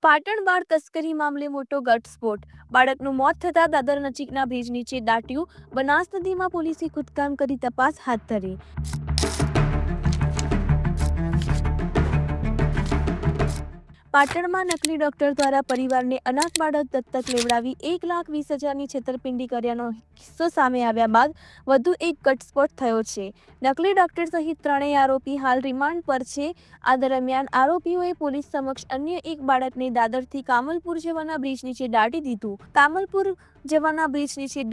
પાટણ બાળ તસ્કરી મામલે મોટો ઘટસ્ફોટ. બાળકનું મોત થતાં દાદર નજીકના બ્રિજ નીચે દાટ્યું. બનાસ નદીમાં પોલીસે ખોદકામ કરી તપાસ હાથ ધરી. પાટણમાં નકલી ડોક્ટર દ્વારા પરિવારને અનાથ બાળક દત્તક લેવડાવી 1,20,000ની છેતરપિંડી કર્યાનો કિસ્સો સામે આવ્યા બાદ વધુ એક ઘટસ્ફોટ થયો છે. નકલી ડોક્ટર સહિત ત્રણેય આરોપી હાલ રિમાન્ડ પર છે. આ દરમિયાન આરોપીઓએ પોલીસ સમક્ષ અન્ય એક બાળકને દાદરથી કામલપુર જવાના બ્રિજ નીચે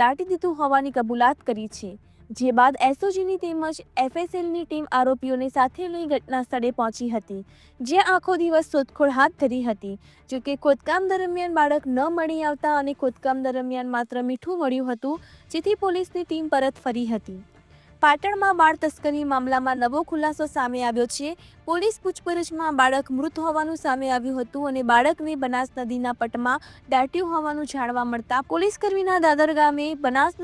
દાટી દીધું હોવાની કબૂલાત કરી છે. જે બાદ એસઓજીની તેમજ એફએસએલની ટીમ આરોપીઓને સાથે લઈ ઘટના સ્થળે પહોંચી હતી, જ્યાં આખો દિવસ શોધખોળ હાથ ધરી હતી. જોકે ખોદકામ દરમિયાન બાળક ન મળી આવતા અને ખોદકામ દરમિયાન માત્ર મીઠું મળ્યું હતું, જેથી પોલીસની ટીમ પરત ફરી હતી. પાટણમાં બાળ તસ્કરી મામલામાં નવો ખુલાસો સામે આવ્યો છે. પોલીસ પૂછપરછમાં બાળક મૃત હોવાનું સામે આવ્યું હતું અને બાળકને બનાસ નદીના પટમાં દાટ્યું હોવાનું જાણવા મળતા પોલીસકર્મીના દાદર ગામે બનાસ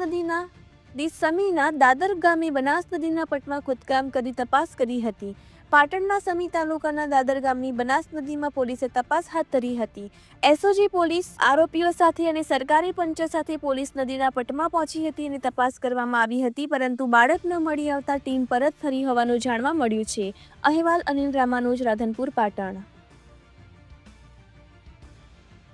નદીના પટમાં ખોદકામ કરી તપાસ કરી હતી. પાટણના સમી તાલુકાના દાદર ગામની બનાસ નદીમાં પોલીસે તપાસ હાથ ધરી હતી. એસઓજી પોલીસ આરોપીઓ સાથે અને સરકારી પંચો સાથે પોલીસ નદીના પટમાં પહોંચી હતી અને તપાસ કરવામાં આવી હતી, પરંતુ બાળક ન મળી આવતા ટીમ પરત ફરી હોવાનું જાણવા મળ્યું છે. અહેવાલ અનિલ રામાનુજ, રાધનપુર, પાટણ.